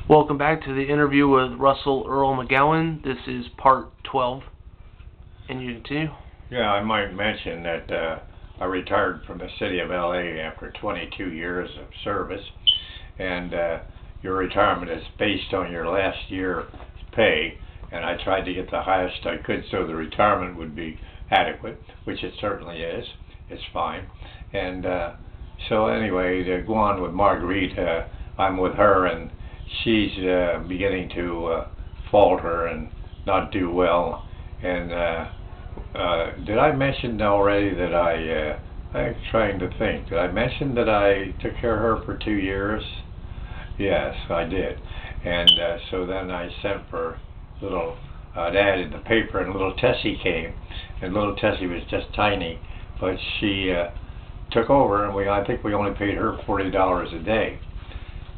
Welcome back to the interview with Russell Earl Magowan. This is part 12. And you continue? Yeah, I might mention that I retired from the city of LA after 22 years of service, and your retirement is based on your last year's pay, and I tried to get the highest I could so the retirement would be adequate, which it certainly is. It's fine. And so anyway, to go on with Marguerite, I'm with her, and she's beginning to falter and not do well. And did I mention already that I'm trying to think. Did I mention that I took care of her for 2 years? Yes, I did. And so then I sent for little an ad in the paper, and little Tessie came. And little Tessie was just tiny, but she took over, and I think we only paid her $40 a day.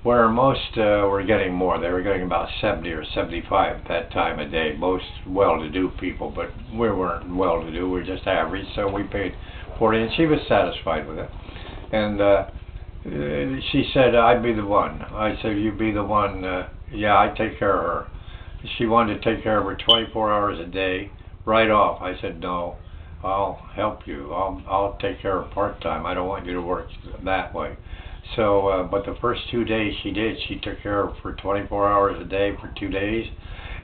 Where most were getting more. They were getting about 70 or 75 at that time a day, most well-to-do people, but we weren't well-to-do, we were just average, so we paid 40, and she was satisfied with it. And she said, I'd be the one. I said, you'd be the one, yeah, I'd take care of her. She wanted to take care of her 24 hours a day, right off. I said, no, I'll help you. I'll take care of part-time. I don't want you to work that way. So, but the first 2 days she did. She took care of her for 24 hours a day for 2 days,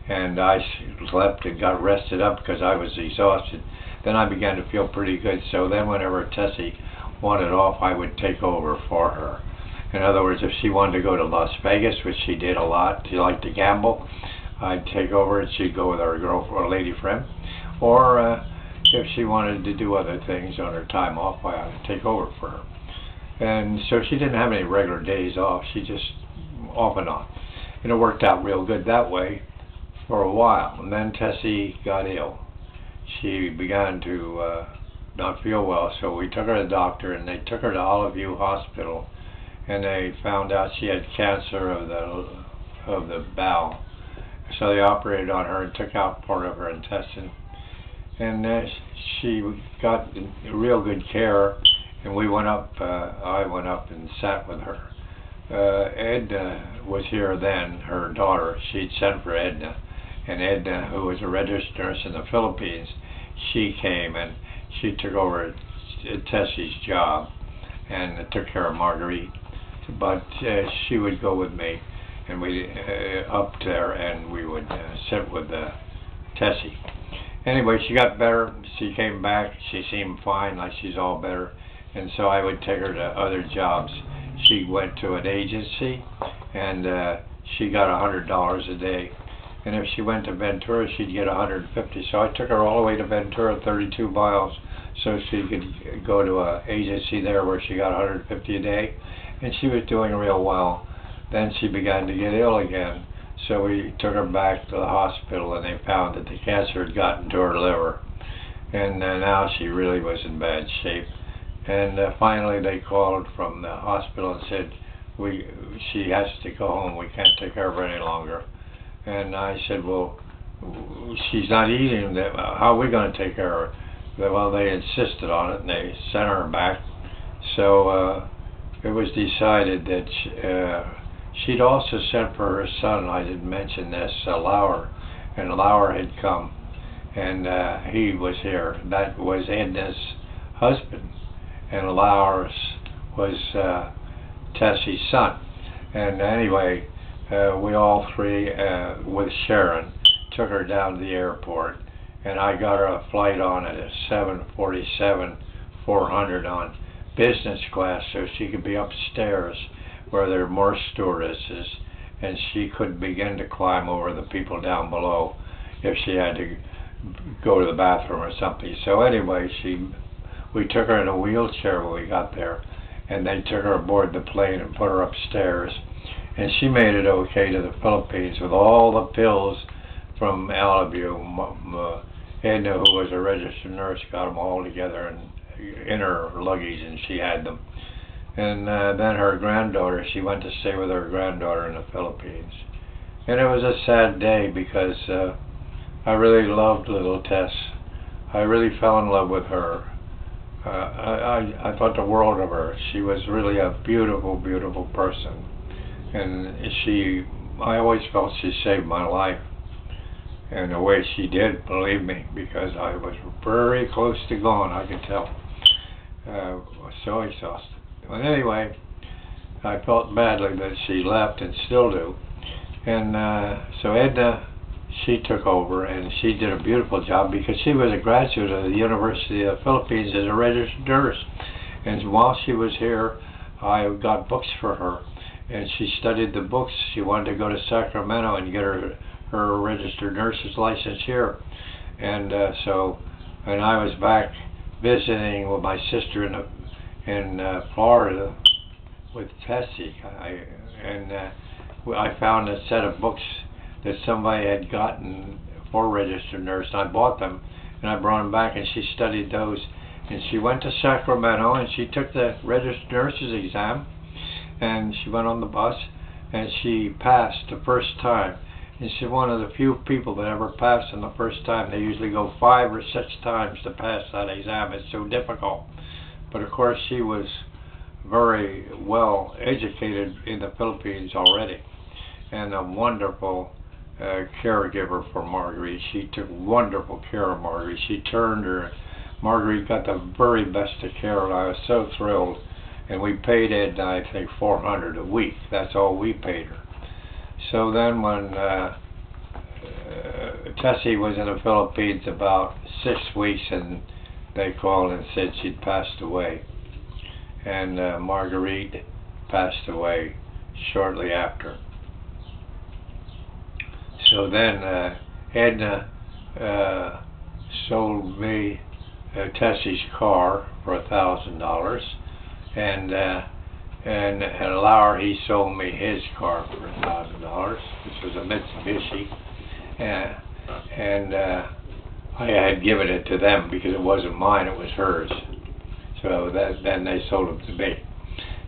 and I slept and got rested up because I was exhausted. Then I began to feel pretty good, so then whenever Tessie wanted off, I would take over for her. In other words, if she wanted to go to Las Vegas, which she did a lot, she liked to gamble, I'd take over and she'd go with her girlfriend or lady friend. Or if she wanted to do other things on her time off, I would take over for her. And so she didn't have any regular days off. She just off and on. And it worked out real good that way for a while. And then Tessie got ill. She began to not feel well, so we took her to the doctor, and they took her to Olive View Hospital, and they found out she had cancer of the bowel. So they operated on her and took out part of her intestine. And she got real good care. And we went up, I went up and sat with her. Edna was here then, her daughter. She'd sent for Edna. And Edna, who was a registered nurse in the Philippines, she came and she took over Tessie's job and took care of Marguerite. But she would go with me, and we up there, and we would sit with Tessie. Anyway, she got better. She came back. She seemed fine, like she's all better. And so I would take her to other jobs. She went to an agency, and she got $100 a day. And if she went to Ventura, she'd get $150. So I took her all the way to Ventura, 32 miles, so she could go to an agency there where she got $150 a day. And she was doing real well. Then she began to get ill again. So we took her back to the hospital, and they found that the cancer had gotten to her liver. And now she really was in bad shape. And finally they called from the hospital and said, she has to go home, we can't take care of her any longer. And I said, well, she's not eating, how are we going to take care of her? Well, they insisted on it, and they sent her back. So it was decided that she'd also sent for her son, I didn't mention this, Lauer. And Lauer had come, and he was here. That was Edna's husband. And Lauer was Tessie's son. And anyway, we all three, with Sharon, took her down to the airport, and I got her a flight on at a 747-400 on business class, so she could be upstairs where there are more stewardesses, and she could begin to climb over the people down below if she had to go to the bathroom or something. So anyway, we took her in a wheelchair when we got there, and they took her aboard the plane and put her upstairs. And she made it okay to the Philippines with all the pills from Olive View. Edna, who was a registered nurse, got them all together in her luggage, and she had them. And then her granddaughter, she went to stay with her granddaughter in the Philippines. And it was a sad day because I really loved little Tess. I really fell in love with her. I thought the world of her. She was really a beautiful, beautiful person. And she I always felt she saved my life. And the way she did, believe me, because I was very close to going, I could tell. I was so exhausted. But anyway, I felt badly that she left, and still do. And so Edna, she took over, and she did a beautiful job because she was a graduate of the University of the Philippines as a registered nurse. And while she was here, I got books for her, and she studied the books. She wanted to go to Sacramento and get her registered nurse's license here. And and I was back visiting with my sister in Florida with Tessie, I found a set of books that somebody had gotten for registered nurse, and I bought them, and I brought them back, and she studied those. And she went to Sacramento, and she took the registered nurse's exam, and she went on the bus, and she passed the first time. And she's one of the few people that ever passed on the first time. They usually go 5 or 6 times to pass that exam. It's so difficult. But of course, she was very well educated in the Philippines already, and a wonderful caregiver for Marguerite. She took wonderful care of Marguerite. She turned her. Marguerite got the very best of care, and I was so thrilled. And we paid Edna, I think, $400 a week. That's all we paid her. So then when Tessie was in the Philippines about 6 weeks, and they called and said she'd passed away. And Marguerite passed away shortly after. So then Edna sold me Tessie's car for $1,000, and Lauer, he sold me his car for $1,000, which was a Mitsubishi, and I had given it to them because it wasn't mine, it was hers. So then they sold it to me,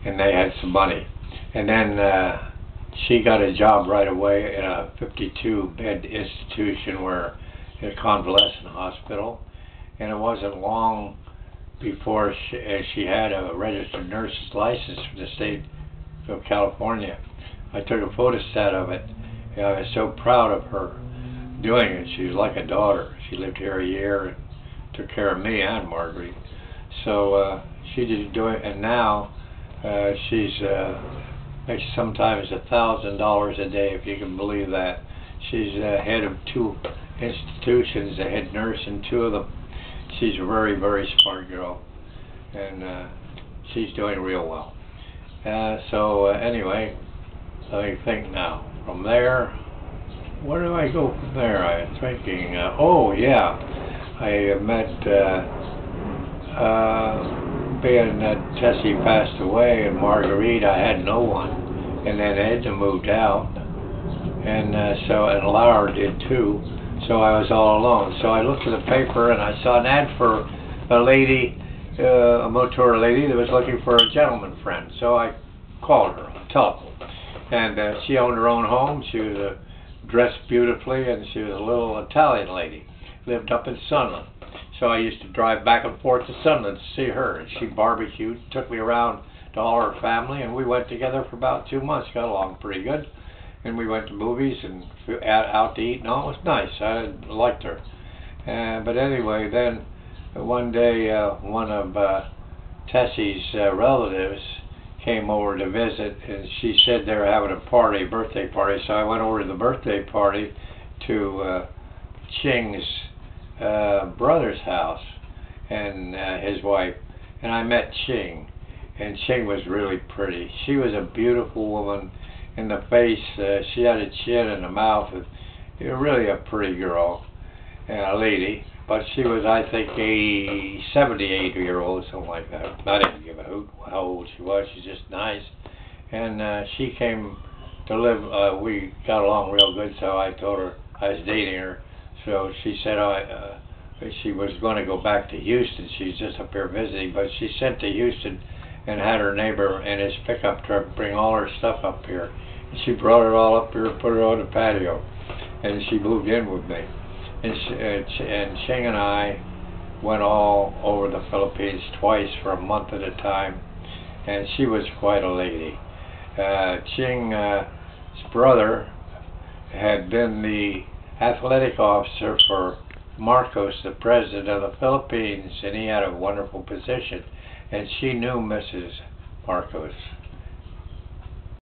and they had some money. And then she got a job right away in a 52-bed institution, in a convalescent hospital, and it wasn't long before she had a registered nurse's license from the state of California. I took a photostat of it, and I was so proud of her doing it. She was like a daughter. She lived here a year and took care of me and Marguerite. So she just doing it, and now she's makes sometimes $1,000 a day, if you can believe that. She's head of 2 institutions, a head nurse in 2 of them. She's a very, very smart girl, and she's doing real well. So anyway, let me think now. From there, where do I go from there? I'm thinking, oh yeah, I met, being that Tessie passed away and Marguerite, I had no one, and then Edna moved out, and and Laura did too. So I was all alone. So I looked at the paper and I saw an ad for a lady, a motor lady that was looking for a gentleman friend. So I called her on the telephone. And she owned her own home. She was dressed beautifully, and she was a little Italian lady. Lived up in Sunland. So I used to drive back and forth to Sunland to see her. And she barbecued, took me around to all her family, and we went together for about 2 months. Got along pretty good. And we went to movies and out to eat, and all. It was nice. I liked her. But anyway, then one day one of Tessie's relatives came over to visit, and she said they were having a party, birthday party. So I went over to the birthday party to Ching's brother's house and his wife, and I met Ching. And Ching was really pretty. She was a beautiful woman. In the face, she had a chin and a mouth. Really a pretty girl, a lady. But she was, I think, 78 years old, something like that. I didn't give a hoot how old she was. She's just nice. And she came to live. We got along real good, so I told her I was dating her. So she said she was going to go back to Houston. She's just up here visiting. But she sent to Houston and had her neighbor in his pickup truck bring all her stuff up here. She brought it all up here and put it on the patio, and she moved in with me. And Ching and I went all over the Philippines twice for a month at a time, and she was quite a lady. Ching's brother had been the athletic officer for Marcos, the president of the Philippines, and he had a wonderful position. And she knew Mrs. Marcos.